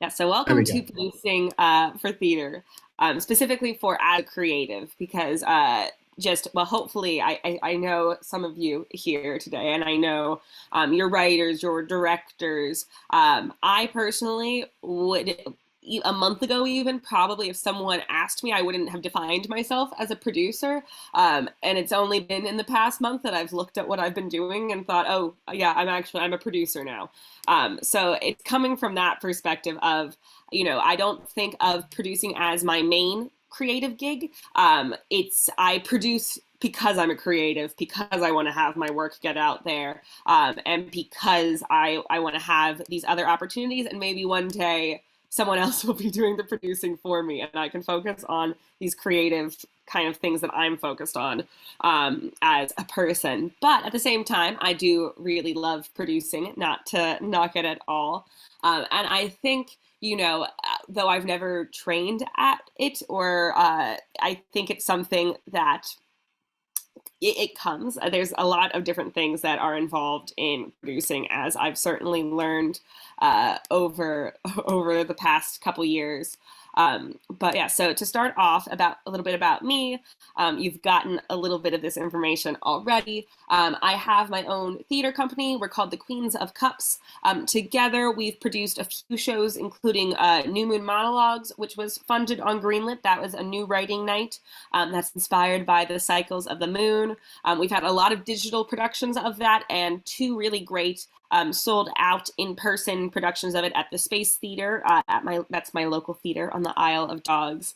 Yeah, so There welcome we to go. producing for theater, specifically for as a creative, because well, hopefully, I know some of you here today, and I know your writers, your directors. I personally would, a month ago, even probably if someone asked me, I wouldn't have defined myself as a producer. And it's only been in the past month that I've looked at what I've been doing and thought, oh, yeah, I'm a producer now. So it's coming from that perspective of, I don't think of producing as my main creative gig. I produce because I'm a creative, because I want to have my work get out there, and because I want to have these other opportunities, and maybe one day someone else will be doing the producing for me, and I can focus on these creative kind of things that I'm focused on as a person. But at the same time, I do really love producing, not to knock it at all. And I think, though I've never trained at it, or I think it's something that it comes. There's a lot of different things that are involved in producing, as I've certainly learned over over the past couple years. But yeah, so to start off, about a little bit about me, you've gotten a little bit of this information already. I have my own theater company. We're called the Queens of Cups. Together, we've produced a few shows, including New Moon Monologues, which was funded on Greenlit. That was a new writing night that's inspired by the cycles of the moon. We've had a lot of digital productions of that, and two really great sold out in-person productions of it at the Space Theater. That's my local theater on the Isle of Dogs.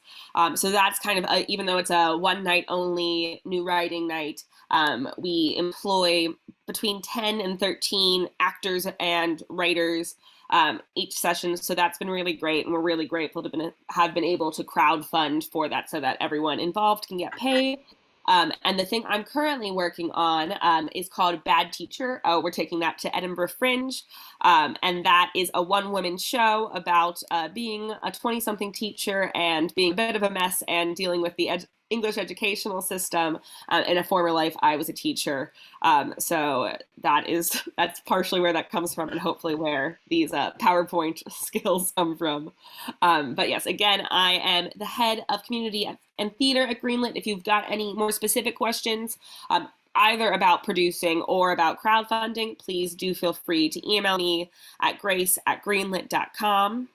So that's kind of even though it's a one night only new writing night, we employ between 10 and 13 actors and writers each session. So that's been really great, and we're really grateful to have been able to crowdfund for that so that everyone involved can get paid. And the thing I'm currently working on is called Bad Teacher. We're taking that to Edinburgh Fringe. And that is a one-woman show about being a 20-something teacher and being a bit of a mess and dealing with the English educational system. In a former life, I was a teacher. So that's partially where that comes from, and hopefully where these PowerPoint skills come from. But yes, again, I am the head of community and theater at Greenlit. If you've got any more specific questions, either about producing or about crowdfunding, please do feel free to email me at grace@greenlit.com.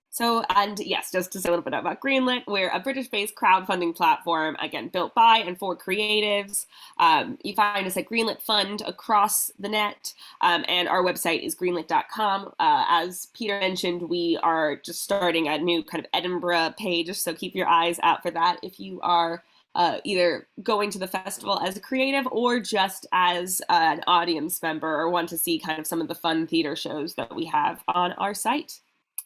So, and yes, just to say a little bit about Greenlit, we're a British-based crowdfunding platform, again, built by and for creatives. You find us at Greenlit Fund across the net, and our website is greenlit.com. As Peter mentioned, we are just starting a new kind of Edinburgh page, so keep your eyes out for that if you are either going to the festival as a creative or just as an audience member, or want to see kind of some of the fun theater shows that we have on our site.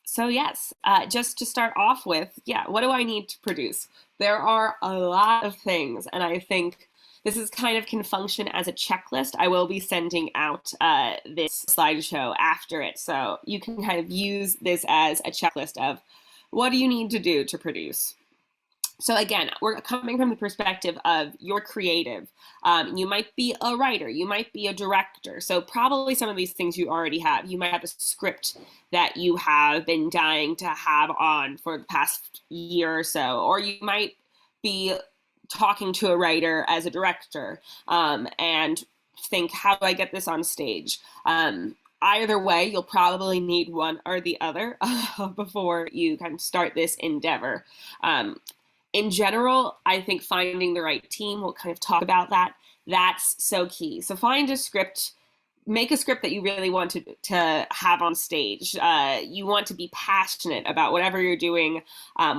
So yes, just to start off with, yeah, what do I need to produce? There are a lot of things, and I think this is kind of can function as a checklist. I will be sending out this slideshow after it, so you can kind of use this as a checklist of what do you need to do to produce. So again, we're coming from the perspective of you're creative. You might be a writer, you might be a director. So probably some of these things you already have. You might have a script that you have been dying to have on for the past year or so, or you might be talking to a writer as a director and think, how do I get this on stage? Either way, you'll probably need one or the other before you kind of start this endeavor. In general, I think finding the right team, we'll kind of talk about that. That's so key. So find a script, make a script that you really want to have on stage. You want to be passionate about whatever you're doing,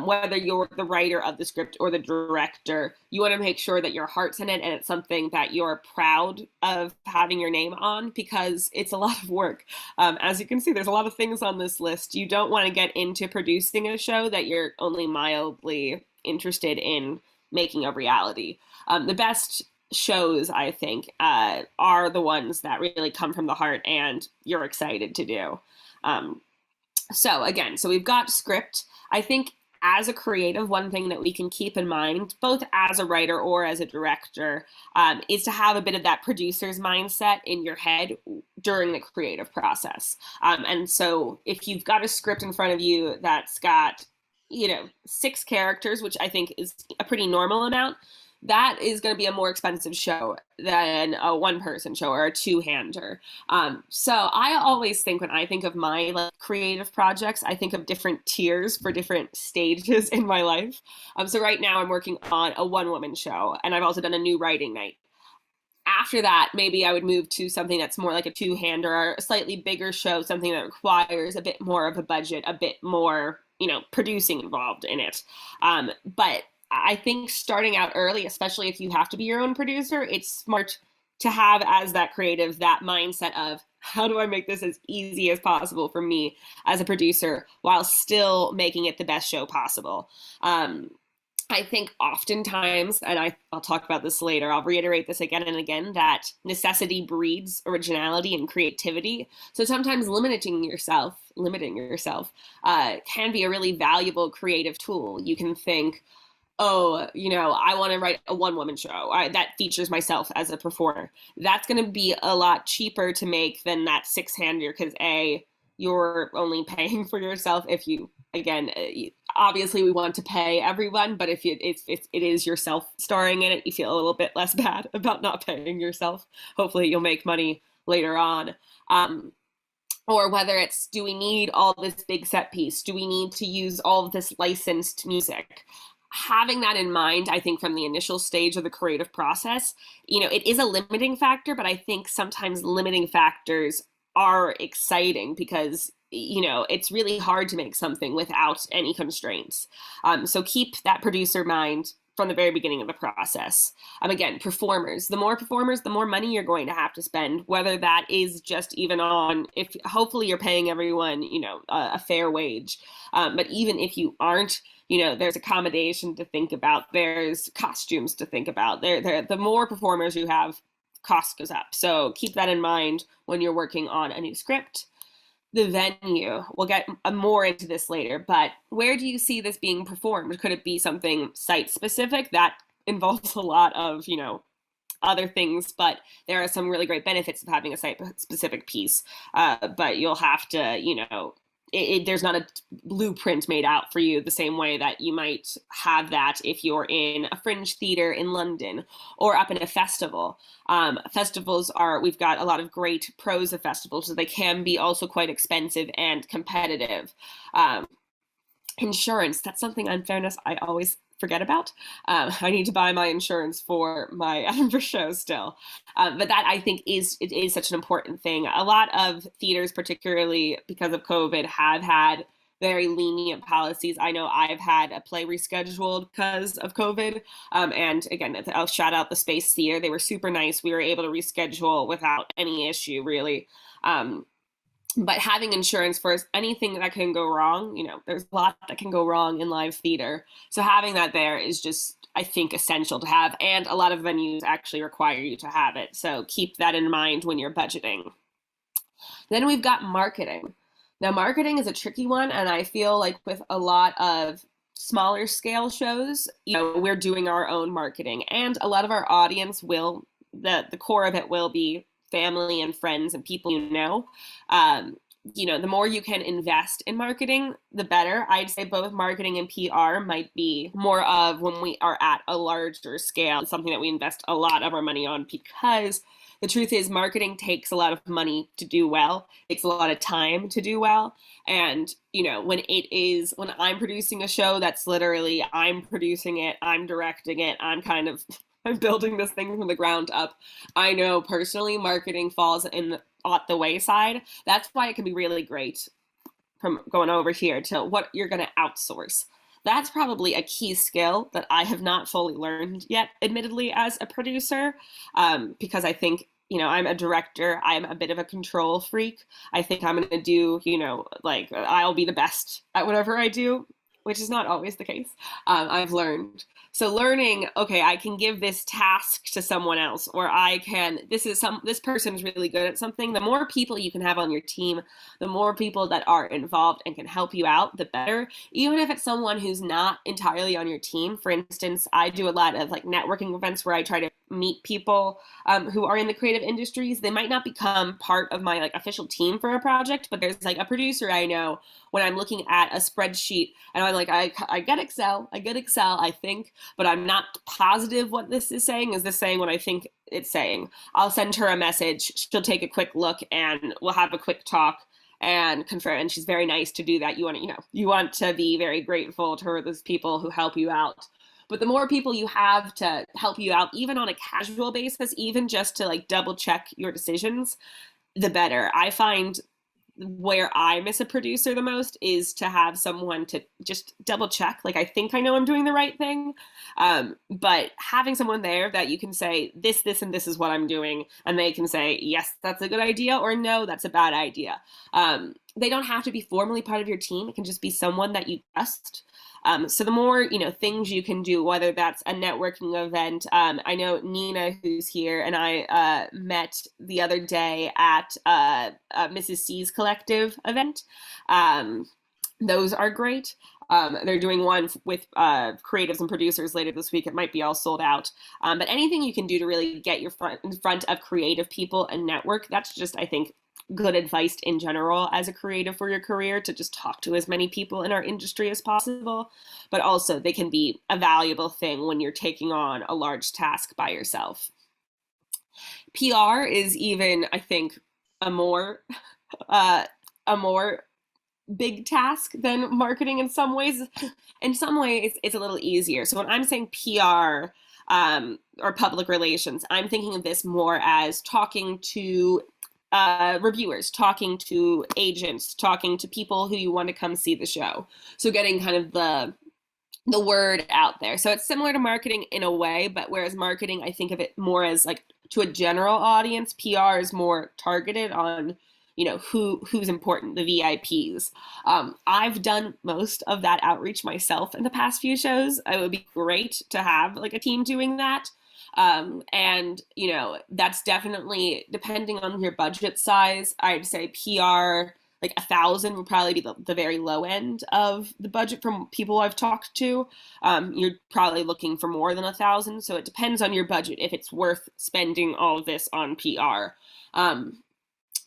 whether you're the writer of the script or the director. You want to make sure that your heart's in it and it's something that you're proud of having your name on, because it's a lot of work. As you can see, there's a lot of things on this list. You don't want to get into producing a show that you're only mildly interested in making a reality. The best shows, I think, are the ones that really come from the heart and you're excited to do. So again, so we've got script. I think as a creative, one thing that we can keep in mind, both as a writer or as a director, is to have a bit of that producer's mindset in your head during the creative process. And so if you've got a script in front of you that's got, six characters, which I think is a pretty normal amount, that is going to be a more expensive show than a one-person show or a two-hander. So I always think when I think of my creative projects, I think of different tiers for different stages in my life. So right now I'm working on a one-woman show, and I've also done a new writing night. After that, maybe I would move to something that's more like a two-hander or a slightly bigger show, something that requires a bit more of a budget, a bit more, producing involved in it. But I think starting out early, especially if you have to be your own producer, it's smart to have as that creative that mindset of how do I make this as easy as possible for me as a producer while still making it the best show possible. I think oftentimes, and I'll talk about this later, I'll reiterate this again and again, that necessity breeds originality and creativity. So sometimes limiting yourself can be a really valuable creative tool. You can think, oh, I want to write a one-woman show that features myself as a performer. That's going to be a lot cheaper to make than that six-hander because you're only paying for yourself if you, again, obviously we want to pay everyone, but if it is yourself starring in it, you feel a little bit less bad about not paying yourself. Hopefully you'll make money later on. Or whether it's, do we need all this big set piece? Do we need to use all of this licensed music? Having that in mind, I think from the initial stage of the creative process, it is a limiting factor, but I think sometimes limiting factors are exciting because, it's really hard to make something without any constraints. So keep that producer mind from the very beginning of the process. Again, performers, the more money you're going to have to spend, whether that is just even on, if hopefully you're paying everyone, a fair wage. But even if you aren't, there's accommodation to think about, there's costumes to think about. The more performers you have, cost goes up. So keep that in mind when you're working on a new script. The venue, we'll get more into this later, but where do you see this being performed? Could it be something site specific? That involves a lot of, other things, but there are some really great benefits of having a site specific piece. But you'll have to, there's not a blueprint made out for you the same way that you might have that if you're in a fringe theater in London or up in a festival. We've got a lot of great prosa festivals, so they can be also quite expensive and competitive. Insurance, that's something, in fairness, I always forget about. I need to buy my insurance for my Edinburgh show still. But that, I think, is such an important thing. A lot of theaters, particularly because of COVID, have had very lenient policies. I know I've had a play rescheduled because of COVID. And again, I'll shout out the Space Theater. They were super nice. We were able to reschedule without any issue, really. But having insurance for anything that can go wrong, there's a lot that can go wrong in live theater. So having that there is just, I think, essential to have. And a lot of venues actually require you to have it. So keep that in mind when you're budgeting. Then we've got marketing. Now, marketing is a tricky one. And I feel like with a lot of smaller scale shows, we're doing our own marketing. And a lot of our audience the core of it will be family and friends and people the more you can invest in marketing, the better. I'd say both marketing and PR might be more of when we are at a larger scale. It's something that we invest a lot of our money on because the truth is marketing takes a lot of money to do well. It takes a lot of time to do well. And, when I'm producing a show that's literally, I'm producing it, I'm directing it, I'm building this thing from the ground up. I know personally marketing falls at the wayside. That's why it can be really great from going over here to what you're going to outsource. That's probably a key skill that I have not fully learned yet, admittedly, as a producer, because I think, I'm a director. I'm a bit of a control freak. I think I'm going to do, I'll be the best at whatever I do. which is not always the case. I've learned. So learning, okay, I can give this task to someone else, or I can, this person's really good at something. The more people you can have on your team, the more people that are involved and can help you out, the better. Even if it's someone who's not entirely on your team. For instance, I do a lot of like networking events where I try to meet people who are in the creative industries. They might not become part of my like official team for a project, but there's like a producer I know when I'm looking at a spreadsheet and I'm like, I get Excel, I think, but I'm not positive what this is saying. Is this saying what I think it's saying? I'll send her a message. She'll take a quick look and we'll have a quick talk and confirm. And she's very nice to do that. You want to, you want to be very grateful to those people who help you out. But the more people you have to help you out, even on a casual basis, even just to like double check your decisions, the better. I find where I miss a producer the most is to have someone to just double check. Like, I think I know I'm doing the right thing. But having someone there that you can say, this, and this is what I'm doing. And they can say, yes, that's a good idea, or no, that's a bad idea. They don't have to be formally part of your team. It can just be someone that you trust. So the more, things you can do, whether that's a networking event. I know Nina, who's here, and I met the other day at Mrs. C's collective event. Those are great. They're doing one with creatives and producers later this week. It might be all sold out. But anything you can do to really get in front of creative people and network, that's just, I think, good advice in general as a creative for your career, to just talk to as many people in our industry as possible. But also they can be a valuable thing when you're taking on a large task by yourself. PR is even, I think, a more uh, a more big task than marketing in some ways. In some ways, it's a little easier. So when I'm saying PR or public relations, I'm thinking of this more as talking to reviewers, talking to agents, talking to people who you want to come see the show. So getting kind of the word out there. So it's similar to marketing in a way, but whereas marketing, I think of it more as like to a general audience, PR is more targeted on, who's important, the VIPs. I've done most of that outreach myself in the past few shows. It would be great to have like a team doing that. And that's definitely, depending on your budget size, I'd say PR, like 1,000 would probably be the very low end of the budget from people I've talked to. You're probably looking for more than 1,000. So it depends on your budget if it's worth spending all of this on PR.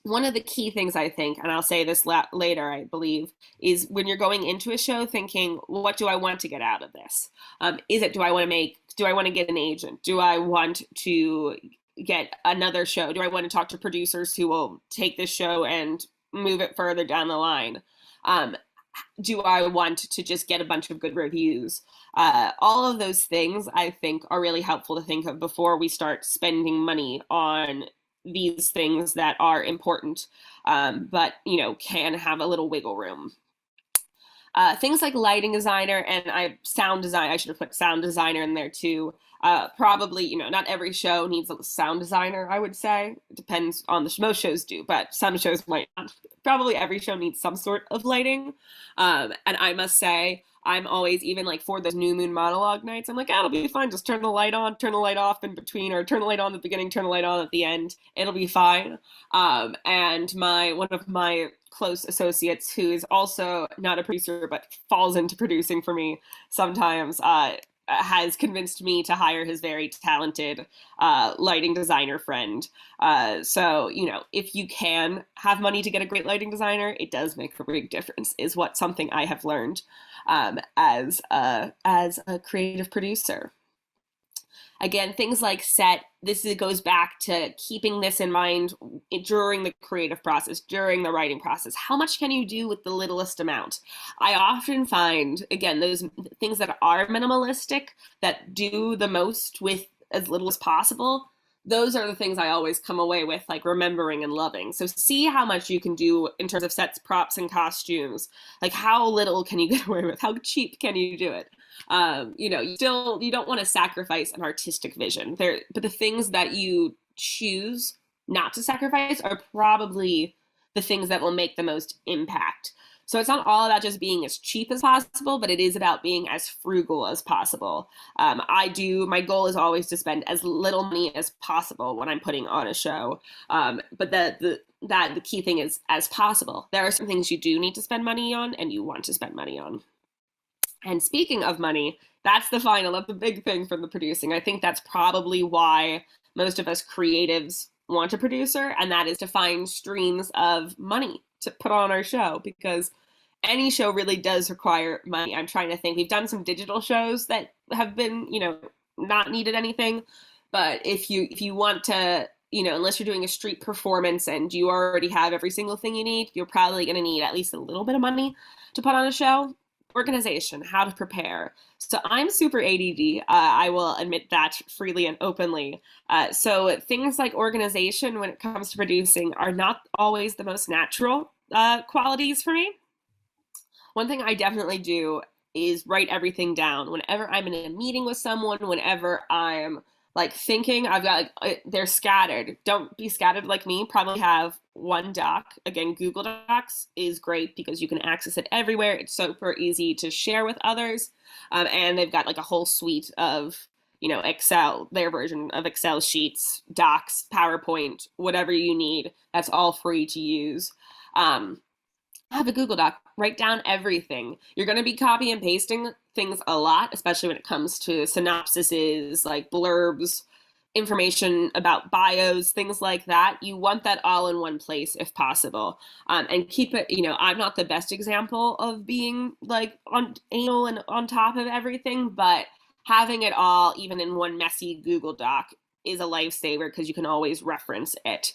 One of the key things, I think, and I'll say this later, I believe, is when you're going into a show thinking, what do I want to get out of this? Do I want to get an agent? Do I want to get another show? Do I want to talk to producers who will take this show and move it further down the line? Do I want to just get a bunch of good reviews? All of those things, I think, are really helpful to think of before we start spending money on these things that are important, but can have a little wiggle room. Things like lighting designer and sound design. I should have put sound designer in there too. Probably, not every show needs a sound designer, I would say. It depends on most shows do, but some shows might not. Probably every show needs some sort of lighting. And I must say, I'm always, even like for those new moon monologue nights, I'm like, it'll be fine. Just turn the light on, turn the light off in between, or turn the light on at the beginning, turn the light on at the end. It'll be fine. And one of my close associates, who is also not a producer but falls into producing for me sometimes, has convinced me to hire his very talented lighting designer friend. So, if you can have money to get a great lighting designer, it does make a big difference, is something I have learned as a creative producer. Again, things like set, goes back to keeping this in mind during the creative process, during the writing process. How much can you do with the littlest amount? I often find, again, those things that are minimalistic, that do the most with as little as possible, those are the things I always come away with, like, remembering and loving. So see how much you can do in terms of sets, props, and costumes. Like, how little can you get away with? How cheap can you do it? You don't want to sacrifice an artistic vision there, but the things that you choose not to sacrifice are probably the things that will make the most impact. So it's not all about just being as cheap as possible, but it is about being as frugal as possible. My goal is always to spend as little money as possible when I'm putting on a show. But the key thing is as possible. There are some things you do need to spend money on and you want to spend money on. And speaking of money, that's the big thing from the producing. I think that's probably why most of us creatives want a producer, and that is to find streams of money to put on our show, because any show really does require money. I'm trying to think. We've done some digital shows that have been, not needed anything, but if you want to, unless you're doing a street performance and you already have every single thing you need, you're probably going to need at least a little bit of money to put on a show. Organization, how to prepare. So I'm super ADD. I will admit that freely and openly. So things like organization when it comes to producing are not always the most natural qualities for me. One thing I definitely do is write everything down. Whenever I'm in a meeting with someone, whenever I'm like thinking, I've got they're scattered. Don't be scattered like me. Probably have one doc. Again, Google Docs is great because you can access it everywhere. It's super easy to share with others. And they've got like a whole suite of, Excel, their version of Excel sheets, docs, PowerPoint, whatever you need. That's all free to use. Have a Google Doc, write down everything. You're going to be copy and pasting things a lot, especially when it comes to synopsises, like blurbs, information about bios, things like that. You want that all in one place if possible. And keep it, I'm not the best example of being like on anal and on top of everything, but having it all even in one messy Google Doc is a lifesaver because you can always reference it.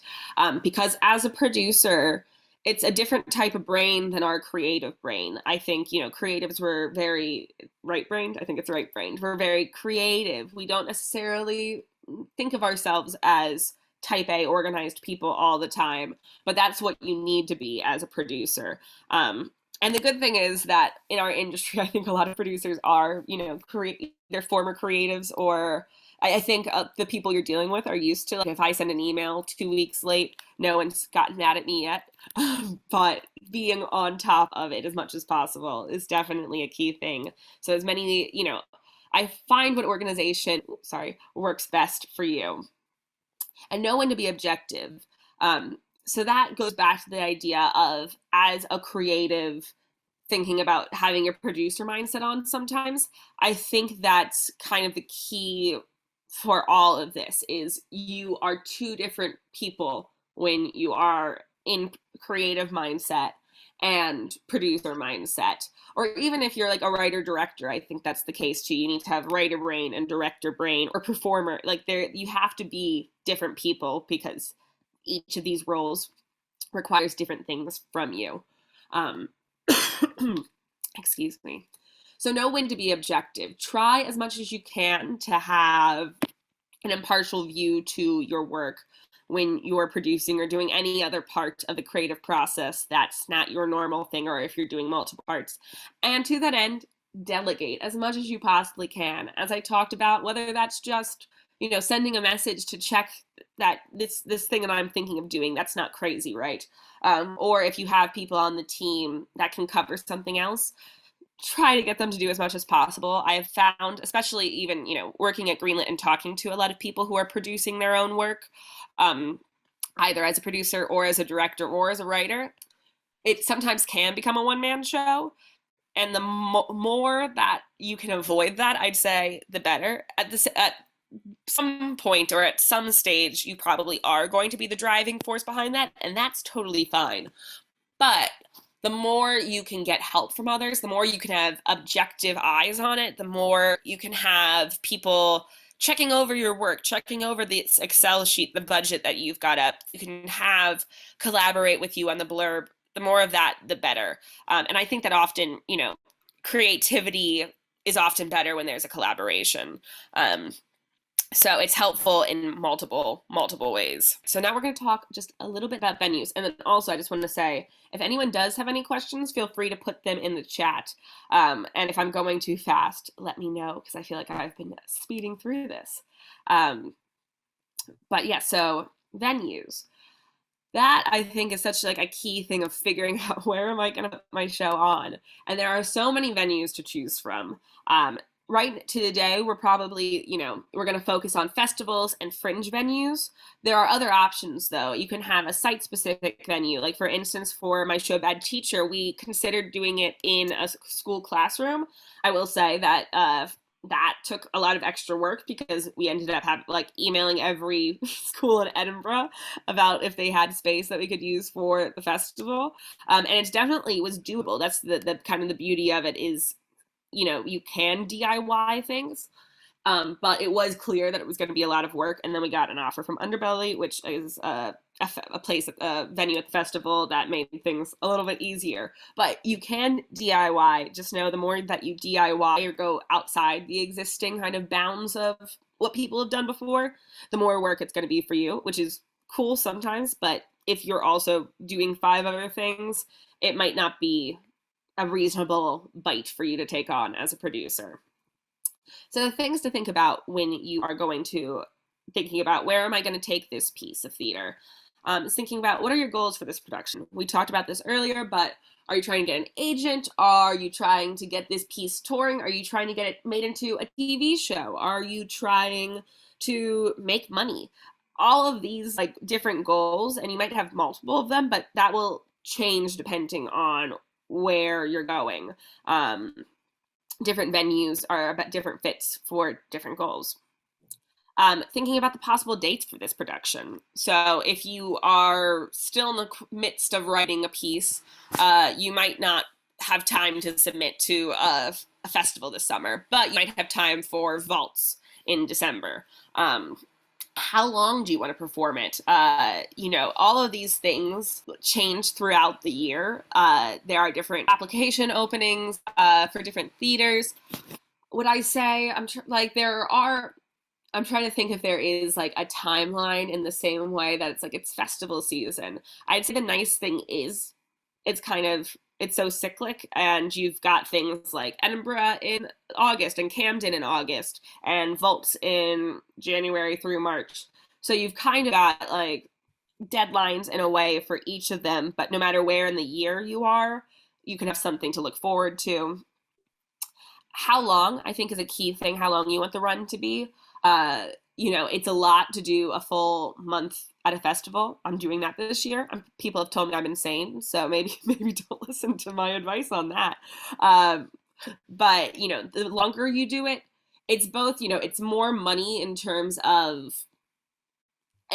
Because as a producer, it's a different type of brain than our creative brain. I think, creatives were very right-brained. I think it's right-brained. We're very creative. We don't necessarily think of ourselves as type A organized people all the time, but that's what you need to be as a producer. And the good thing is that in our industry, I think a lot of producers are, they're former creatives, or I think the people you're dealing with are used to, like, if I send an email 2 weeks late, no one's gotten mad at me yet. But being on top of it as much as possible is definitely a key thing. So as many, I find what organization, works best for you. And know when to be objective. So that goes back to the idea of, as a creative, thinking about having your producer mindset on sometimes. I think that's kind of the key for all of this, is you are two different people when you are in creative mindset and producer mindset. Or even if you're like a writer director, I think that's the case too. You need to have writer brain and director brain, or performer. Like, you have to be different people because each of these roles requires different things from you. Excuse me. So know when to be objective. Try as much as you can to have an impartial view to your work when you're producing or doing any other part of the creative process that's not your normal thing, or if you're doing multiple parts. And to that end, delegate as much as you possibly can. As I talked about, whether that's just, sending a message to check that this thing that I'm thinking of doing, that's not crazy, right? Or if you have people on the team that can cover something else, try to get them to do as much as possible. I have found, especially even, working at Greenlit and talking to a lot of people who are producing their own work, either as a producer or as a director or as a writer, it sometimes can become a one-man show. And the more that you can avoid that, I'd say, the better. At some point or at some stage, you probably are going to be the driving force behind that, and that's totally fine. But the more you can get help from others, the more you can have objective eyes on it, the more you can have people checking over your work, checking over the Excel sheet, the budget that you've got up. You can have collaborate with you on the blurb. The more of that, the better. And I think that often, creativity is often better when there's a collaboration. So it's helpful in multiple ways. So now we're going to talk just a little bit about venues. And then also I just want to say, if anyone does have any questions, feel free to put them in the chat. And if I'm going too fast, let me know, because I feel like I've been speeding through this. But yeah, so venues. That I think is such like a key thing of figuring out where am I going to put my show on. And there are so many venues to choose from. Um, right today, we're probably, we're going to focus on festivals and fringe venues. There are other options though. You can have a site specific venue. Like for instance, for my show Bad Teacher, we considered doing it in a school classroom. I will say that that took a lot of extra work because we ended up emailing every school in Edinburgh about if they had space that we could use for the festival. And it definitely was doable. That's the kind of the beauty of it is, you can DIY things. But it was clear that it was going to be a lot of work. And then we got an offer from Underbelly, which is a place, a venue at the festival that made things a little bit easier. But you can DIY. Just know the more that you DIY or go outside the existing kind of bounds of what people have done before, the more work it's going to be for you, which is cool sometimes. But if you're also doing 5 other things, it might not be a reasonable bite for you to take on as a producer. So the things to think about when you are going to thinking about where am I going to take this piece of theater is thinking about what are your goals for this production. We talked about this earlier, but are you trying to get an agent? Are you trying to get this piece touring? Are you trying to get it made into a TV show? Are you trying to make money? All of these like different goals, and you might have multiple of them, but that will change depending on where you're going. Different venues are about different fits for different goals. Thinking about the possible dates for this production. So if you are still in the midst of writing a piece, you might not have time to submit to a festival this summer, but you might have time for vaults in December. How long do you want to perform it? All of these things change throughout the year. There are different application openings for different theaters. Would I say I'm trying to think if there is like a timeline in the same way that it's like it's festival season. I'd say the nice thing is it's so cyclic, and you've got things like Edinburgh in August and Camden in August and Vaults in January through March. So you've kind of got like deadlines in a way for each of them, but no matter where in the year you are, you can have something to look forward to. How long, I think, is a key thing, how long you want the run to be. It's a lot to do a full month at a festival. I'm doing that this year. People have told me I'm insane, so maybe maybe don't listen to my advice on that. But the longer you do it, it's both, it's more money in terms of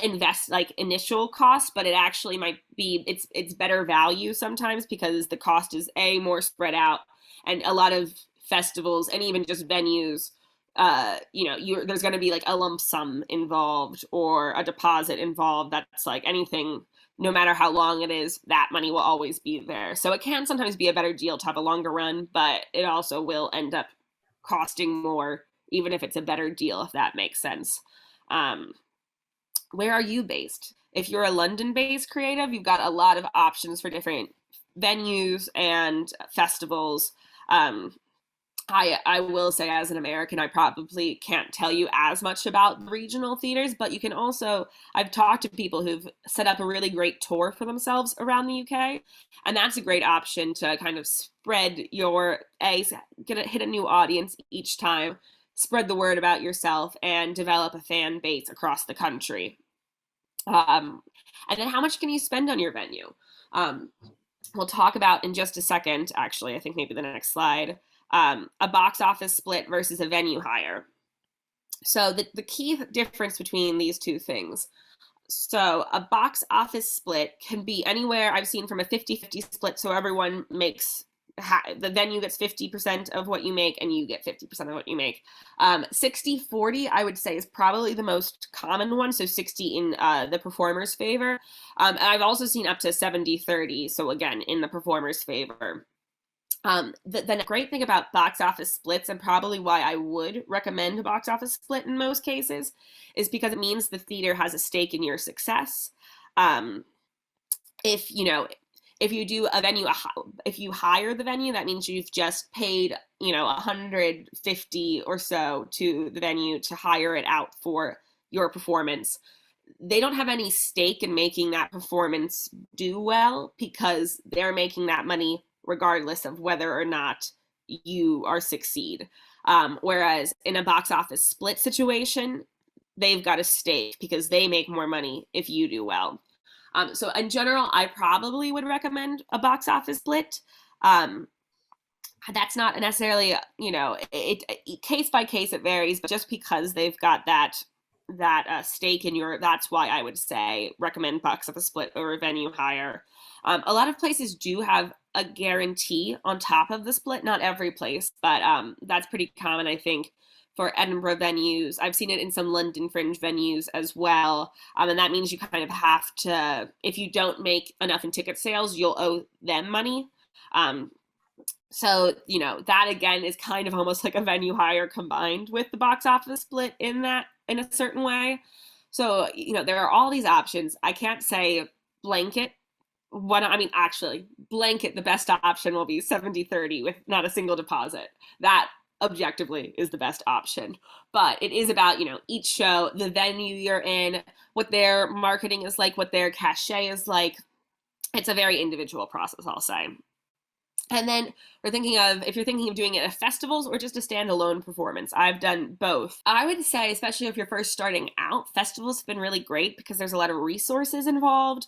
invest like initial cost, but it actually might be it's better value sometimes because the cost is more spread out, and a lot of festivals and even just venues, there's going to be like a lump sum involved or a deposit involved. That's like anything, no matter how long it is, that money will always be there. So it can sometimes be a better deal to have a longer run, but it also will end up costing more, even if it's a better deal, if that makes sense. Where are you based? If you're a London-based creative, you've got a lot of options for different venues and festivals. I will say, as an American, I probably can't tell you as much about regional theaters, but you can also, I've talked to people who've set up a really great tour for themselves around the UK, and that's a great option to kind of spread hit a new audience each time, spread the word about yourself, and develop a fan base across the country. And then how much can you spend on your venue? We'll talk about in just a second, actually, I think maybe the next slide, a box office split versus a venue hire. So the key difference between these two things. So a box office split can be anywhere, I've seen, from a 50-50 split, so everyone makes, the venue gets 50% of what you make and you get 50% of what you make. 60-40, I would say, is probably the most common one, so 60 in the performer's favor. And I've also seen up to 70-30, so again, in the performer's favor. The great thing about box office splits, and probably why I would recommend a box office split in most cases, is because it means the theater has a stake in your success. If you do a venue, if you hire the venue, that means you've just paid, 150 or so to the venue to hire it out for your performance. they don't have any stake in making that performance do well because they're making that money regardless of whether or not you are succeed. Whereas in a box office split situation, they've got a stake because they make more money if you do well. So in general, I probably would recommend a box office split. Um, that's not necessarily, case by case it varies, but just because they've got that stake in your, that's why I would say recommend box office split or a venue hire. A lot of places do have a guarantee on top of the split, not every place, but that's pretty common, I think, for Edinburgh venues. I've seen it in some London Fringe venues as well. And that means you kind of have to, if you don't make enough in ticket sales, you'll owe them money. So, that again is kind of almost like a venue hire combined with the box office split in a certain way. So, there are all these options. I can't say blanket actually, blanket, the best option will be 70-30 with not a single deposit. That objectively is the best option. But it is about, each show, the venue you're in, what their marketing is like, what their cachet is like. It's a very individual process, I'll say. And then if you're thinking of doing it at festivals or just a standalone performance, I've done both. I would say, especially if you're first starting out, festivals have been really great because there's a lot of resources involved.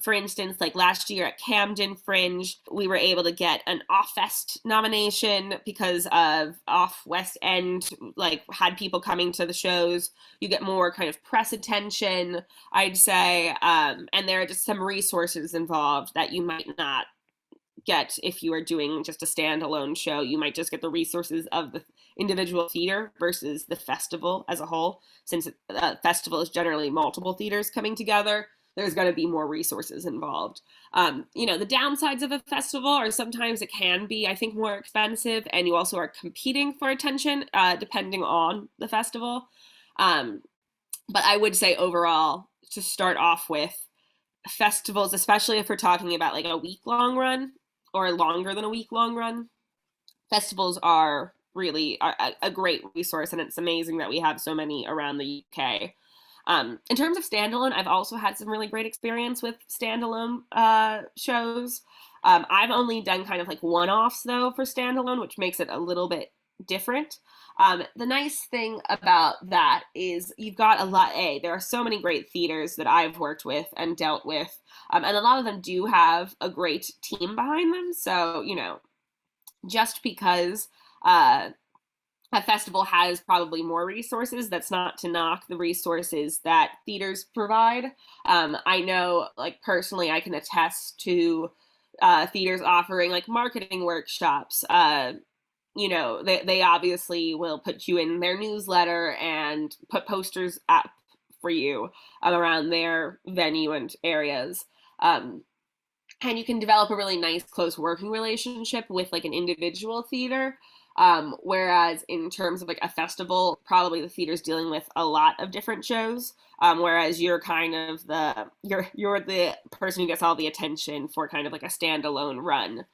For instance, like last year at Camden Fringe, we were able to get an Off-Fest nomination because of Off West End, like had people coming to the shows. You get more kind of press attention, I'd say. And there are just some resources involved that you might not get if you are doing just a standalone show. You might just get the resources of the individual theater versus the festival as a whole. Since a festival is generally multiple theaters coming together, there's going to be more resources involved. The downsides of a festival are sometimes it can be, I think, more expensive, and you also are competing for attention depending on the festival. But I would say overall, to start off with, festivals, especially if we're talking about like a week-long run or longer than a week-long run, festivals are really a great resource, and it's amazing that we have so many around the UK. In terms of standalone, I've also had some really great experience with standalone shows. I've only done kind of like one-offs though for standalone, which makes it a little bit different. The nice thing about that is you've got there are so many great theaters that I've worked with and dealt with, and a lot of them do have a great team behind them. So, just because a festival has probably more resources, that's not to knock the resources that theaters provide. I know, like personally, I can attest to theaters offering like marketing workshops. They obviously will put you in their newsletter and put posters up for you around their venue and areas. And you can develop a really nice, close working relationship with like an individual theater. Whereas in terms of like a festival, probably the theater's dealing with a lot of different shows. Whereas you're kind of you're the person who gets all the attention for kind of like a standalone run.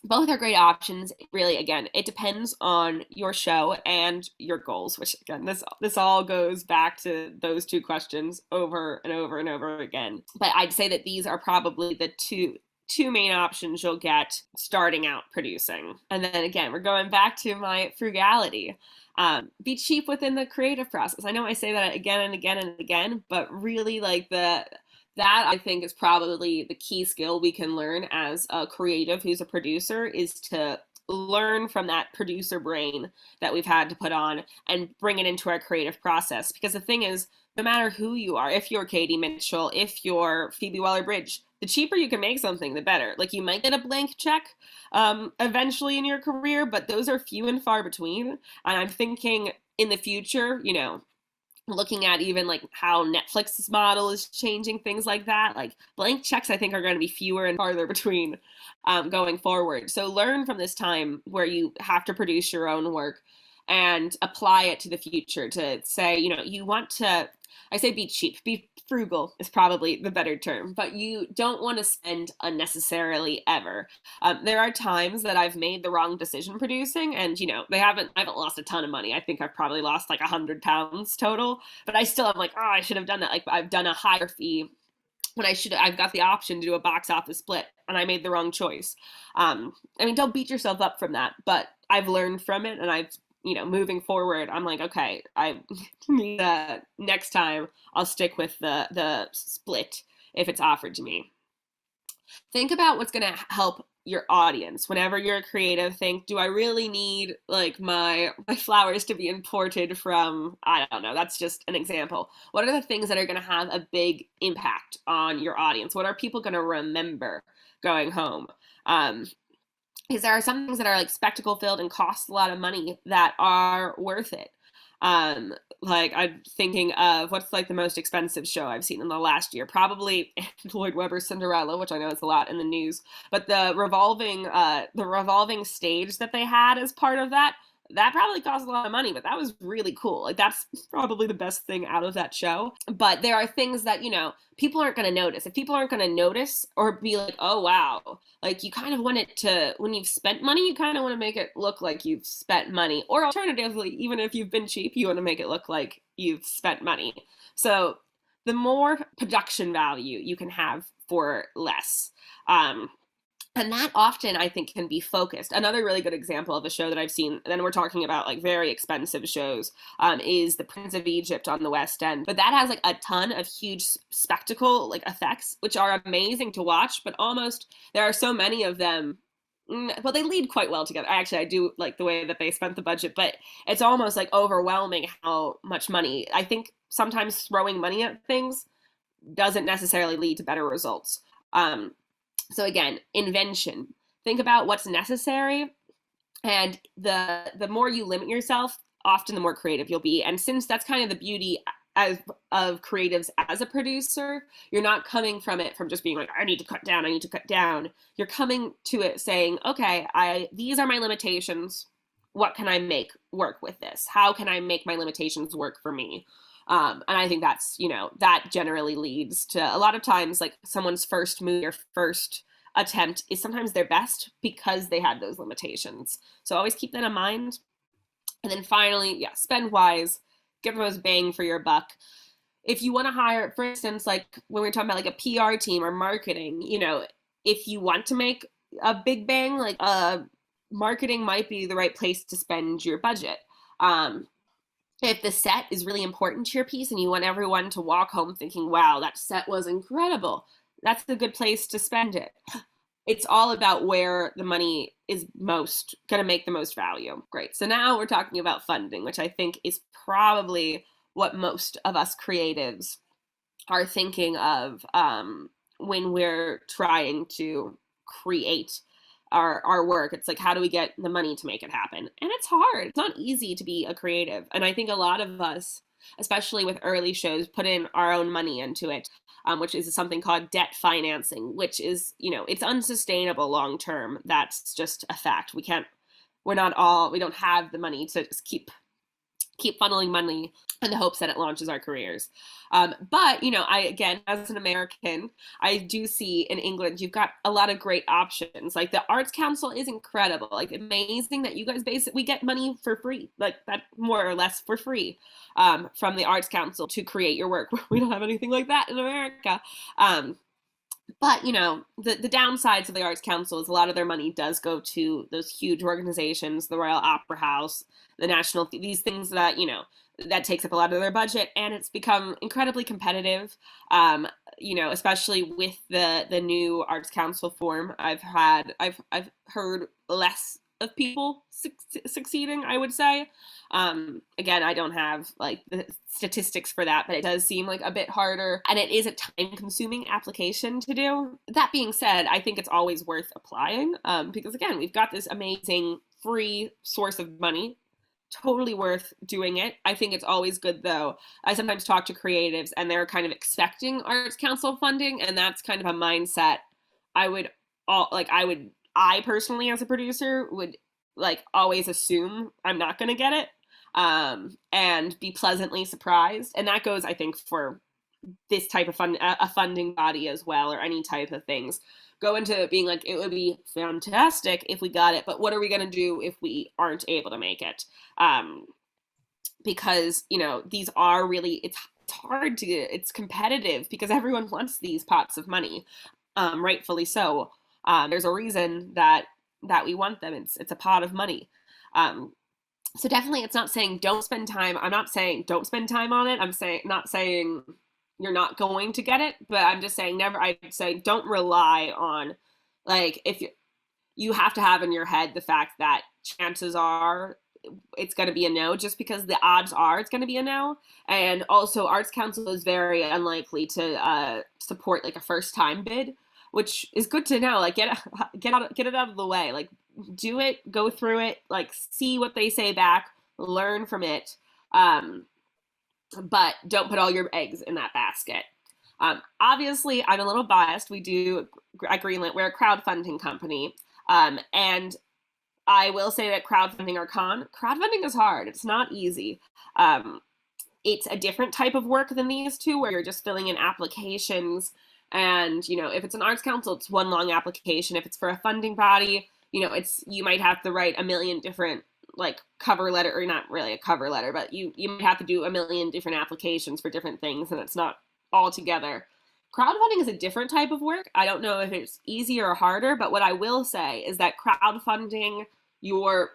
Both are great options. Really, again, it depends on your show and your goals, which again, this all goes back to those two questions over and over and over again. But I'd say that these are probably the two main options you'll get starting out producing. And then again, we're going back to my frugality. Be cheap within the creative process. I know I say that again and again and again, but really like that I think is probably the key skill we can learn as a creative who's a producer, is to learn from that producer brain that we've had to put on and bring it into our creative process. Because the thing is, no matter who you are, if you're Katie Mitchell, if you're Phoebe Waller-Bridge, the cheaper you can make something, the better. Like you might get a blank check eventually in your career, but those are few and far between. And I'm thinking in the future, looking at even like how Netflix's model is changing, things like that, like blank checks I think are going to be fewer and farther between going forward. So learn from this time where you have to produce your own work and apply it to the future, to say, you want to I say be cheap, be frugal is probably the better term, but you don't want to spend unnecessarily ever. There are times that I've made the wrong decision producing, and I haven't lost a ton of money. I think I've probably lost like £100 total, but I still am like, oh, I should have done that. Like I've done a higher fee when I've got the option to do a box office split, and I made the wrong choice. I mean, don't beat yourself up from that, but I've learned from it, and moving forward, I'm like, okay, I next time I'll stick with the split if it's offered to me. Think about what's going to help your audience. Whenever you're a creative, think, do I really need like my flowers to be imported from, I don't know, that's just an example. What are the things that are going to have a big impact on your audience? What are people going to remember going home? Because there are some things that are like spectacle filled and cost a lot of money that are worth it. Like I'm thinking of what's like the most expensive show I've seen in the last year. Probably Lloyd Webber's Cinderella, which I know is a lot in the news. But the revolving stage that they had as part of that probably cost a lot of money, but that was really cool. Like that's probably the best thing out of that show. But there are things that, people aren't going to notice. If people aren't going to notice or be like, oh, wow, like you kind of want it to, when you've spent money, you kind of want to make it look like you've spent money. Or alternatively, even if you've been cheap, you want to make it look like you've spent money. So the more production value you can have for less. And that often, I think, can be focused. Another really good example of a show that I've seen, then we're talking about like very expensive shows, is The Prince of Egypt on the West End. But that has like a ton of huge spectacle like effects, which are amazing to watch, but almost there are so many of them. Well, they lead quite well together. I do like the way that they spent the budget, but it's almost like overwhelming how much money. I think sometimes throwing money at things doesn't necessarily lead to better results. So again, invention. Think about what's necessary, and the more you limit yourself, often the more creative you'll be. And since that's kind of the beauty of creatives as a producer, you're not coming from it from just being like, I need to cut down. You're coming to it saying, okay, these are my limitations. What can I make work with this? How can I make my limitations work for me? And I think that's, that generally leads to a lot of times like someone's first movie or first attempt is sometimes their best because they had those limitations. So always keep that in mind. And then finally, spend wise, get the most bang for your buck. If you want to hire, for instance, like when we're talking about like a PR team or marketing, if you want to make a big bang, like marketing might be the right place to spend your budget. If the set is really important to your piece and you want everyone to walk home thinking, wow, that set was incredible, that's a good place to spend it. It's all about where the money is most going to make the most value. Great. So now we're talking about funding, which I think is probably what most of us creatives are thinking of when we're trying to create our work. It's like, how do we get the money to make it happen? And it's hard. It's not easy to be a creative. And I think a lot of us, especially with early shows, put in our own money into it, which is something called debt financing, which is, it's unsustainable long term. That's just a fact. We don't have the money to just keep funneling money in the hopes that it launches our careers. But, again, as an American, I do see in England, you've got a lot of great options. Like the Arts Council is incredible. Like amazing that you guys we get money for free, like that more or less for free from the Arts Council to create your work. We don't have anything like that in America. But, the downsides of the Arts Council is a lot of their money does go to those huge organizations, the Royal Opera House, the National, these things that, that takes up a lot of their budget. And it's become incredibly competitive, especially with the new Arts Council form. I've heard less of people succeeding, I would say. Again, I don't have like the statistics for that, but it does seem like a bit harder, and it is a time-consuming application to do. That being said, I think it's always worth applying because again, we've got this amazing free source of money. Totally worth doing it. I think it's always good though. I sometimes talk to creatives and they're kind of expecting Arts Council funding, and that's kind of a mindset I personally as a producer would like always assume I'm not going to get it. and be pleasantly surprised. And that goes, I think, for this type of a funding body as well, or any type of things. Go into it being like, it would be fantastic if we got it, but what are we going to do if we aren't able to make it? Because, you know, these are really, it's hard to, it's competitive because everyone wants these pots of money, rightfully so. There's a reason that we want them. It's a pot of money. So definitely, it's not saying don't spend time. I'm not saying don't spend time on it. I'm saying not saying you're not going to get it, but I'm just saying never. I'd say don't rely on, like, if you have to have in your head the fact that chances are it's going to be a no, just because the odds are it's going to be a no. And also, Arts Council is very unlikely to support like a first time bid, which is good to know. Like, get it out of the way. Like, do it, go through it, like, see what they say back, learn from it, but don't put all your eggs in that basket. Obviously, I'm a little biased. We do at Greenlit, we're a crowdfunding company, and I will say that crowdfunding is hard. It's not easy. It's a different type of work than these two, where you're just filling in applications. And, you know, if it's an arts council, it's one long application. If it's for a funding body, you know, you might have to write a million different, like, cover letter, or not really a cover letter, but you might have to do a million different applications for different things, and it's not all together. Crowdfunding is a different type of work. I don't know if it's easier or harder, but what I will say is that crowdfunding, your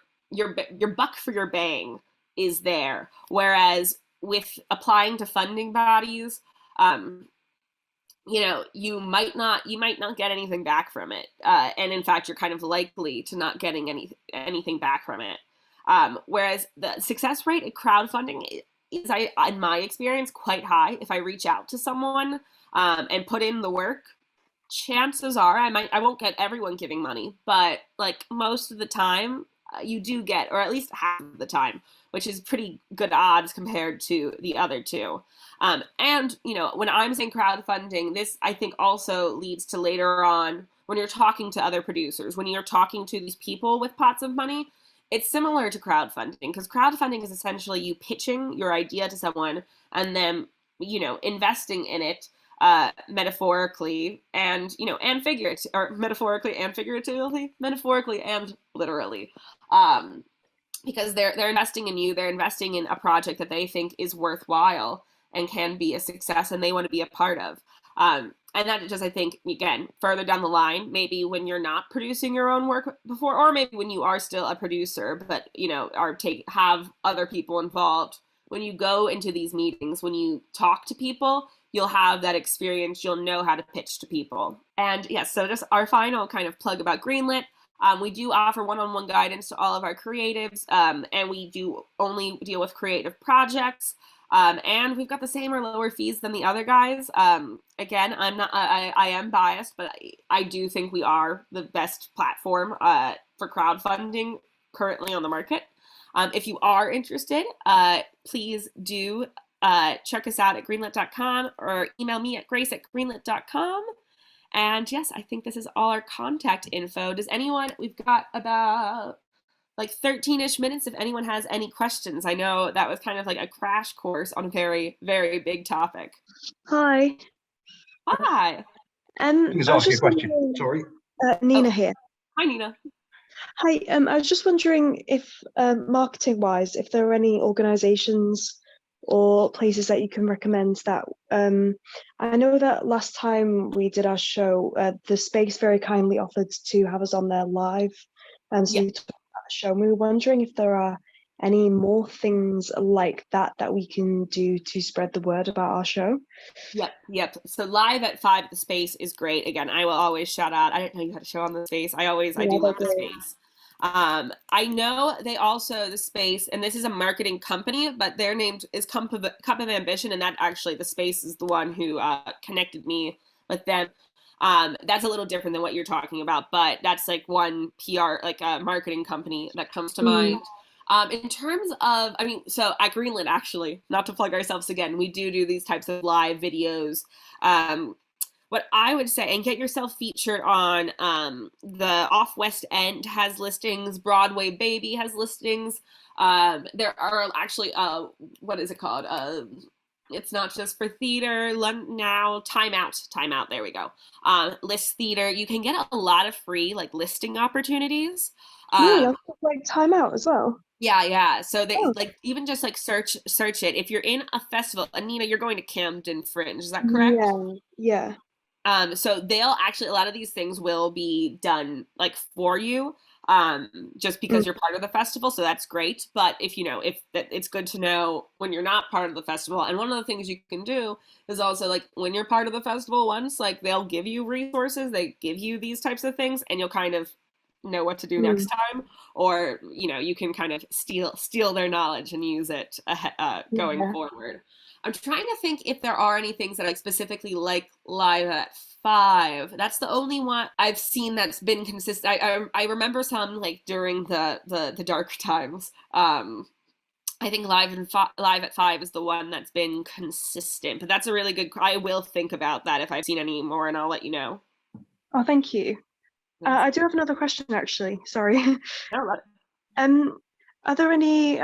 buck for your bang is there. Whereas with applying to funding bodies, you know, you might not get anything back from it, and in fact, you're kind of likely to not getting anything back from it. Whereas the success rate at crowdfunding is, in my experience, quite high. If I reach out to someone and put in the work, chances are I won't get everyone giving money, but like most of the time you do get, or at least half of the time, which is pretty good odds compared to the other two. And, you know, when I'm saying crowdfunding, this I think also leads to later on when you're talking to other producers, when you're talking to these people with pots of money, it's similar to crowdfunding, because crowdfunding is essentially you pitching your idea to someone and then, you know, investing in it, metaphorically and, you know, and figuratively, or metaphorically and figuratively, metaphorically and literally, because they're investing in you. They're investing in a project that they think is worthwhile and can be a success, and they want to be a part of. And that just, I think, again, further down the line, maybe when you're not producing your own work before, or maybe when you are still a producer, but, you know, have other people involved. When you go into these meetings, when you talk to people, you'll have that experience. You'll know how to pitch to people. And yes, so just our final kind of plug about Greenlit. We do offer one-on-one guidance to all of our creatives, and we do only deal with creative projects. And we've got the same or lower fees than the other guys. Again, I am biased, but I do think we are the best platform for crowdfunding currently on the market. If you are interested, please do check us out at greenlit.com or email me at grace@greenlit.com. And yes, I think this is all our contact info. We've got about like 13-ish minutes if anyone has any questions. I know that was kind of like a crash course on a very, very big topic. Hi. Hi. Please ask your question. Sorry. Nina here. Hi, Nina. Hi. I was just wondering if, marketing-wise, if there are any organisations or places that you can recommend that. I know that last time we did our show, the Space very kindly offered to have us on there live. So you talked about the show. We were wondering if there are any more things like that we can do to spread the word about our show. Yep. So live at 5 at the Space is great. Again, I will always shout out. I didn't know you had a show on the Space. I do love the Space. I know they also, the Space, and this is a marketing company, but their name is Cup of Ambition, and that actually, the Space is the one who connected me with them. That's a little different than what you're talking about, but that's like one PR, like a marketing company that comes to mind. In terms of, I mean, so at Greenlit, actually, not to plug ourselves again, we do these types of live videos. what I would say, and get yourself featured on the Off West End has listings, Broadway Baby has listings. There are actually what is it called? It's not just for theater. Now, Time Out. There we go. List theater. You can get a lot of free like listing opportunities. Really, I'll put, like Time Out as well. Yeah. So they Oh, like even just like search it. If you're in a festival, Anina, you're going to Camden Fringe, is that correct? yeah, yeah. So they'll actually, a lot of these things will be done like for you, just Mm, because you're part of the festival. So that's great. But if you know, if that, it's good to know when you're not part of the festival. And one of the things you can do is also like when you're part of the festival once, like they'll give you resources, they give you these types of things, and you'll kind of know what to do next mm, time, or you know, you can kind of steal their knowledge and use it going yeah. forward. I'm trying to think if there are any things that I specifically like live at five. That's the only one I've seen that's been consistent. I remember some like during the dark times. I think live at five is the one that's been consistent. But that's a really good. I will think about that if I've seen any more, and I'll let you know. Oh, thank you. Yes. I do have another question, actually. Sorry. No, Are there any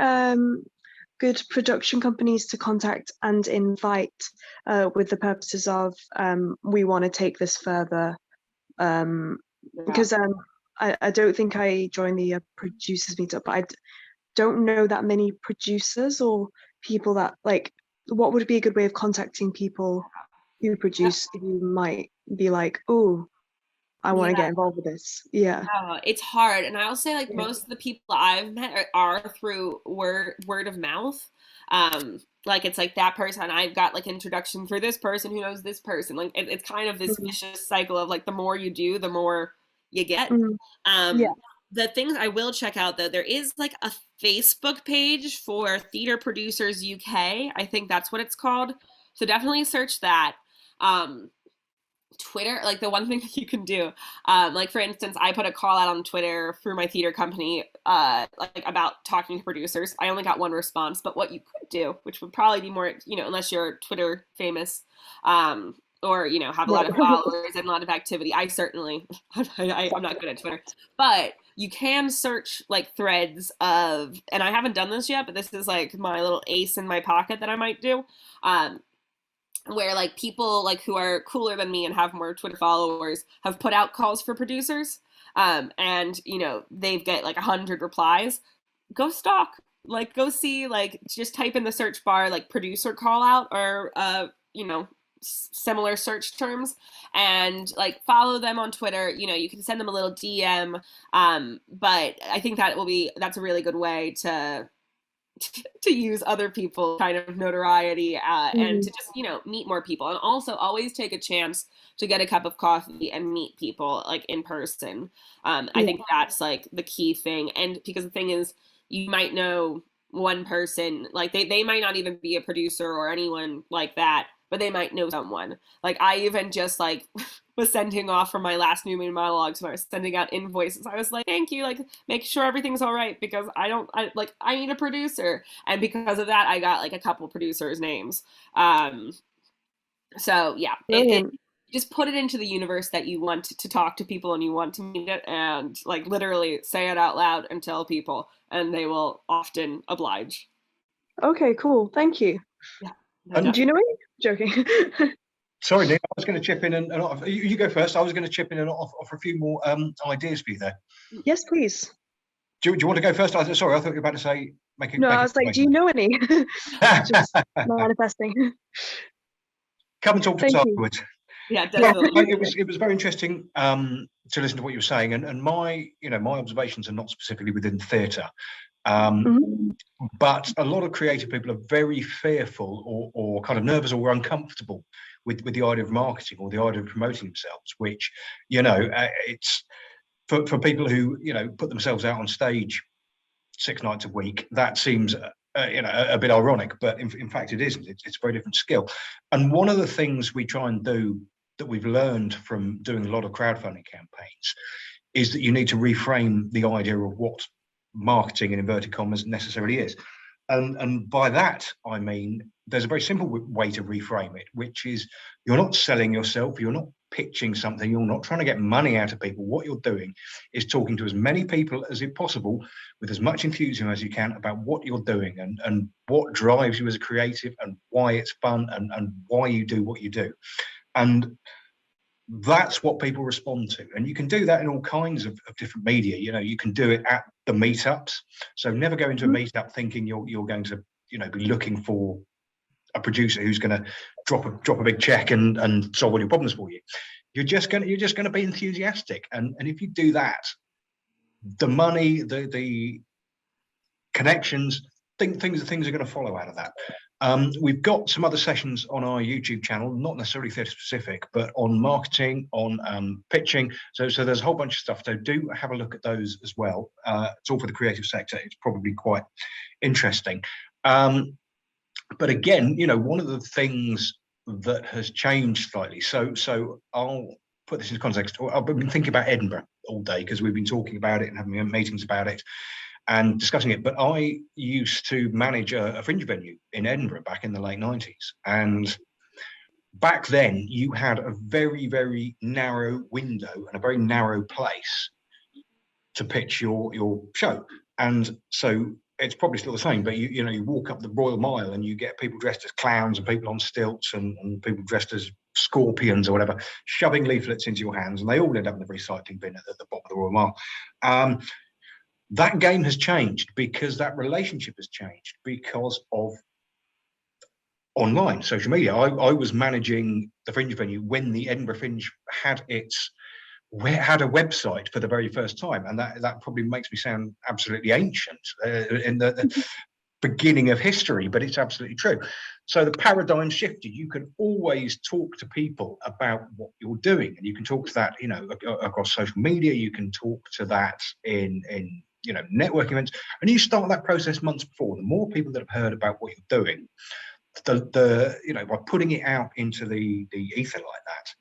good production companies to contact and invite with the purposes of we want to take this further? yeah. Because I don't think I joined the producers meetup, but don't know that many producers or people that like. What would be a good way of contacting people who produce? You might be like, oh, I want to Yeah. get involved with this. Yeah. It's hard, and I'll say like Yeah. most of the people I've met are through word of mouth. Like it's like that person I've got like introduction for this person who knows this person. Like it's kind of this Mm, vicious cycle of like the more you do, the more you get. mm, yeah. The things I will check out though, there is like a Facebook page for Theater Producers UK. I think that's what it's called. So definitely search that. Um, Twitter, like the one thing that you can do, like for instance, I put a call out on Twitter through my theater company, like about talking to producers. I only got one response, but what you could do, which would probably be more, you know, unless you're Twitter famous, or you know have a Right. lot of followers and a lot of activity. I certainly, I'm not good at Twitter, but you can search like threads of, and I haven't done this yet, but this is like my little ace in my pocket that I might do. Um, where like people like who are cooler than me and have more Twitter followers have put out calls for producers, and you know they've get like 100 replies. Go stalk, like go see, like just type in the search bar like producer call out or you know similar search terms, and like follow them on Twitter. You know, you can send them a little DM, but I think that's a really good way to use other people kind of notoriety, and Mm, to just you know meet more people, and also always take a chance to get a cup of coffee and meet people like in person. I yeah. think that's like the key thing, and because the thing is you might know one person, like they might not even be a producer or anyone like that, but they might know someone. Like I even just like was sending off for my last New Moon monologues when I was sending out invoices. I was like, thank you, like make sure everything's all right because I need a producer. And because of that, I got like a couple producers' names. Um, so yeah, it Brilliant. just put it into the universe that you want to talk to people and you want to meet it, and like literally say it out loud and tell people, and they will often oblige. Okay, cool. Thank you. Yeah, no, And Do you know any? Joking. sorry, Nick, I was going to chip in and you go first. I was going to chip in and offer a few more ideas for you there. Yes, please. Do you want to go first? Sorry, I thought you were about to say No, make I a was like, do you know any? Just manifesting. Come and talk to us Thank you. afterwards. yeah, Well, definitely. it was very interesting to listen to what you were saying, and my my observations are not specifically within theatre, Mhm. but a lot of creative people are very fearful or kind of nervous or uncomfortable with the idea of marketing or the idea of promoting themselves, which it's for people who put themselves out on stage 6 nights a week. That seems a bit ironic, but in fact it isn't. It's a very different skill. And one of the things we try and do that we've learned from doing a lot of crowdfunding campaigns is that you need to reframe the idea of what marketing in inverted commas necessarily is. And by that I mean there's a very simple way to reframe it, which is you're not selling yourself, you're not pitching something, you're not trying to get money out of people. What you're doing is talking to as many people as is possible with as much enthusiasm as you can about what you're doing and what drives you as a creative and why it's fun and why you do what you do. And that's what people respond to. And you can do that in all kinds of different media. You know, you can do it at the meetups. So never go into a meetup thinking you're going to, you know, be looking for a producer who's going to drop a big check and solve all your problems for you. You're just going to be enthusiastic. And if you do that, the money, the connections, things are going to follow out of that. We've got some other sessions on our YouTube channel, not necessarily theatre specific, but on marketing, on pitching. So there's a whole bunch of stuff. So do have a look at those as well. It's all for the creative sector. It's probably quite interesting. But again, you know, one of the things that has changed slightly. So I'll put this into context. I've been thinking about Edinburgh all day because we've been talking about it and having meetings about it and discussing it. But I used to manage a fringe venue in Edinburgh back in the late 90s. And back then you had a very, very narrow window and a very narrow place to pitch your show. And so it's probably still the same, but you know, you walk up the Royal Mile and you get people dressed as clowns and people on stilts and people dressed as scorpions or whatever, shoving leaflets into your hands, and they all end up in the recycling bin at the bottom of the Royal Mile. That game has changed because that relationship has changed because of online social media. I was managing the Fringe venue when the Edinburgh Fringe had a website for the very first time, and that probably makes me sound absolutely ancient in the beginning of history, but it's absolutely true. So the paradigm shifted. You can always talk to people about what you're doing, and you can talk to that, you know, across social media. You can talk to that in you know, networking events, and you start that process months before. The more people that have heard about what you're doing, the you know, by putting it out into the ether like that,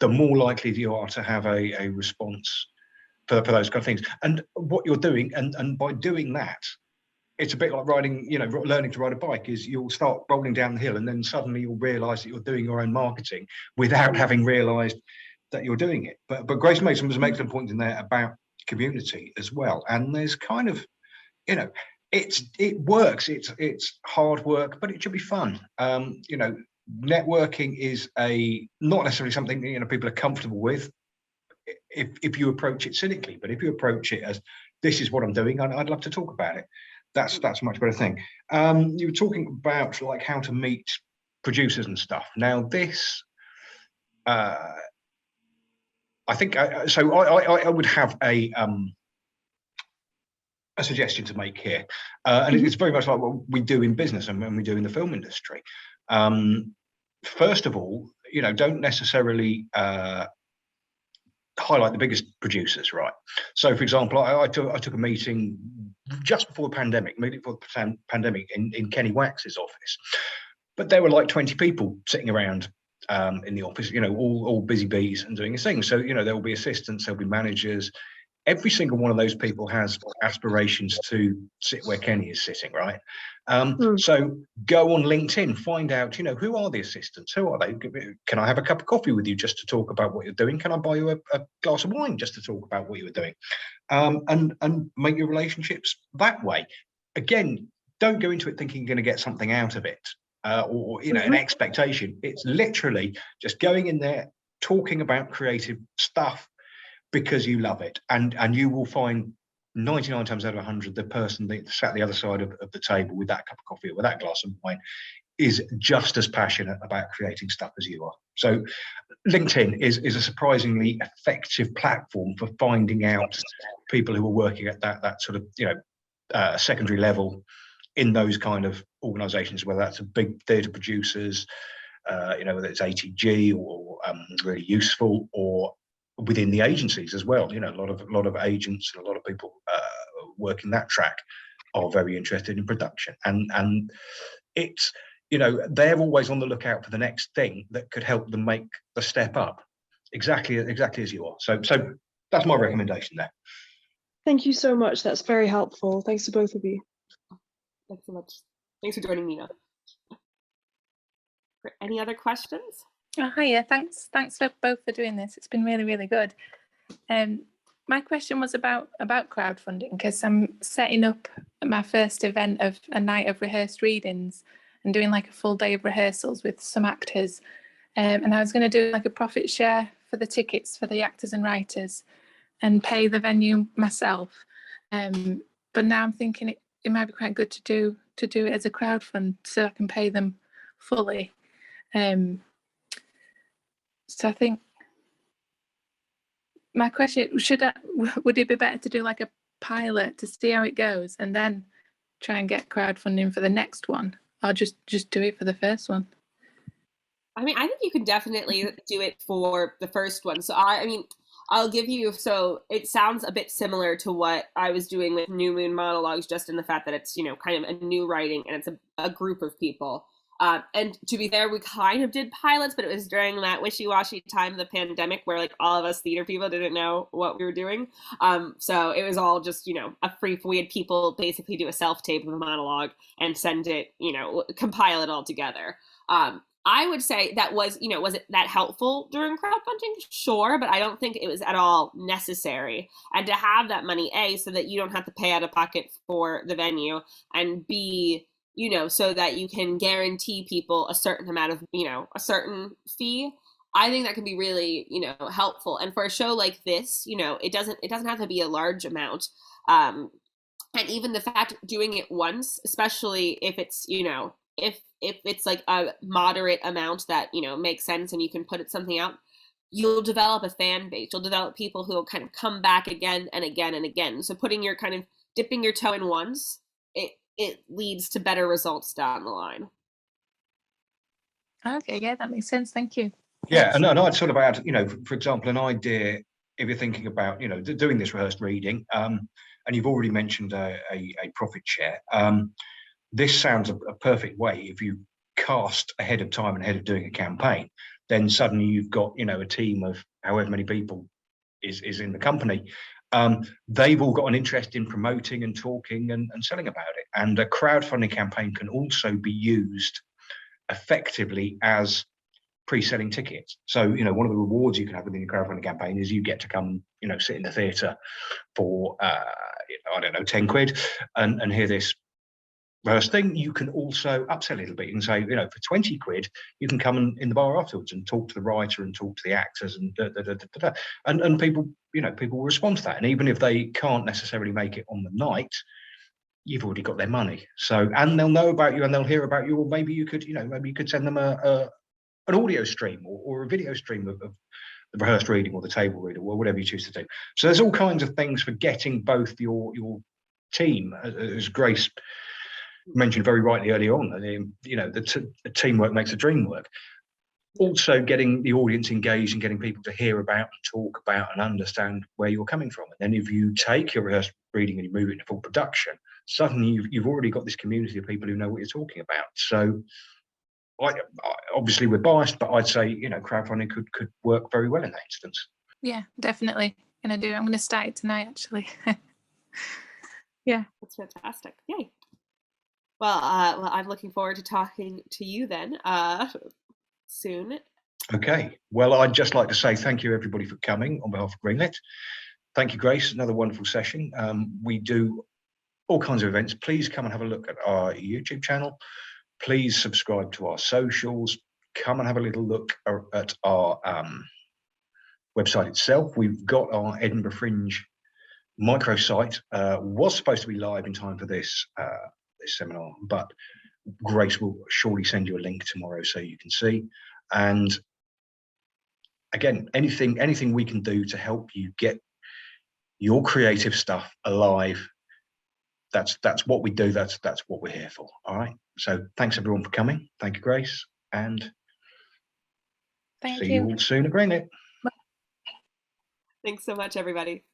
the more likely you are to have a response for those kind of things and what you're doing. And by doing that, it's a bit like riding, you know, learning to ride a bike. Is you'll start rolling down the hill and then suddenly you'll realize that you're doing your own marketing without having realized that you're doing it. But Grace Mason was making a point in there about community as well, and there's kind of, you know, it works. It's hard work, but it should be fun. You know, networking is not necessarily something, you know, people are comfortable with if you approach it cynically, but if you approach it as, this is what I'm doing, I'd love to talk about it. That's a much better thing. You were talking about like how to meet producers and stuff. Now this, I think, so I would have a suggestion to make here, and it's very much like what we do in business and when we do in the film industry. First of all, you know, don't necessarily highlight the biggest producers, right? So, for example, I took a meeting just before the pandemic, in Kenny Wax's office, but there were like 20 people sitting around in the office, you know, all busy bees and doing his thing. So, you know, there will be assistants, there'll be managers. Every single one of those people has aspirations to sit where Kenny is sitting, right? So go on LinkedIn, find out, you know, who are the assistants? Who are they? Can I have a cup of coffee with you just to talk about what you're doing? Can I buy you a glass of wine just to talk about what you were doing? And make your relationships that way. Again, don't go into it thinking you're going to get something out of it. Or you know, an expectation. It's literally just going in there, talking about creative stuff because you love it, and you will find 99 times out of 100 the person that sat the other side of the table with that cup of coffee or with that glass of wine is just as passionate about creating stuff as you are. So LinkedIn is a surprisingly effective platform for finding out people who are working at that sort of, you know, secondary level in those kind of organizations, whether that's a big theatre producers, you know, whether it's ATG or Really Useful, or within the agencies as well. You know, a lot of agents and a lot of people working that track are very interested in production, and it's, you know, they're always on the lookout for the next thing that could help them make the step up, exactly as you are. So that's my recommendation there. Thank you so much. That's very helpful. Thanks to both of you. Thanks so much. Thanks for joining, Nina. Any other questions? Oh, hiya. Thanks for both for doing this. It's been really, really good. My question was about crowdfunding, because I'm setting up my first event of a night of rehearsed readings and doing like a full day of rehearsals with some actors. And I was going to do like a profit share for the tickets for the actors and writers and pay the venue myself. But now I'm thinking it might be quite good to do it as a crowdfund so I can pay them fully. So I think my question, would it be better to do like a pilot to see how it goes and then try and get crowdfunding for the next one, or just do it for the first one? I mean, I think you can definitely do it for the first one. So I mean, I'll give you, so it sounds a bit similar to what I was doing with New Moon Monologues, just in the fact that it's, kind of a new writing and it's a group of people. And to be fair, we kind of did pilots, but it was during that wishy-washy time of the pandemic where like all of us theater people didn't know what we were doing. So it was all just, we had people basically do a self-tape of a monologue and send it, compile it all together. I would say that was it that helpful during crowdfunding? Sure, but I don't think it was at all necessary. And to have that money, A, so that you don't have to pay out of pocket for the venue, and B, so that you can guarantee people a certain amount of, a certain fee. I think that can be really, helpful. And for a show like this, it doesn't have to be a large amount. And even the fact of doing it once, especially if it's, if it's like a moderate amount that, makes sense and you can put it something out, you'll develop a fan base. You'll develop people who will kind of come back again and again and again. So dipping your toe in once, it leads to better results down the line. Okay, yeah, that makes sense. Thank you. Yeah, and I'd sort of add, for example, an idea, if you're thinking about, doing this rehearsed reading, and you've already mentioned a profit share, this sounds a perfect way. If you cast ahead of time and ahead of doing a campaign, then suddenly you've got, a team of however many people is in the company. They've all got an interest in promoting and talking and selling about it. And a crowdfunding campaign can also be used effectively as pre-selling tickets. So, one of the rewards you can have within your crowdfunding campaign is you get to come, sit in the theatre for, 10 quid and hear this rehearsed thing. You can also upsell a little bit and say, for 20 quid, you can come in the bar afterwards and talk to the writer and talk to the actors and and people, people will respond to that. And even if they can't necessarily make it on the night, you've already got their money. So, and they'll know about you and they'll hear about you, or maybe you could, send them an audio stream or a video stream of the rehearsed reading or the table read or whatever you choose to do. So there's all kinds of things for getting both your team, as Grace mentioned very rightly earlier on, the teamwork makes the dream work. Also getting the audience engaged and getting people to hear about and talk about and understand where you're coming from. And then if you take your rehearsed reading and you move it into full production, suddenly you've already got this community of people who know what you're talking about. So I obviously we're biased, but I'd say, crowdfunding could work very well in that instance. Yeah, definitely. I'm going to start it tonight, actually. Yeah. That's fantastic. Yay. Well, I'm looking forward to talking to you then soon. Okay. Well, I'd just like to say thank you, everybody, for coming on behalf of Greenlit. Thank you, Grace. Another wonderful session. We do all kinds of events. Please come and have a look at our YouTube channel. Please subscribe to our socials. Come and have a little look at our website itself. We've got our Edinburgh Fringe microsite. Was supposed to be live in time for this seminar, but Grace will surely send you a link tomorrow so you can see. And again, anything we can do to help you get your creative stuff alive, that's what we do. That's what we're here for. All right. So thanks everyone for coming. Thank you, Grace, and see you all soon at Greenlit. Thanks so much, everybody.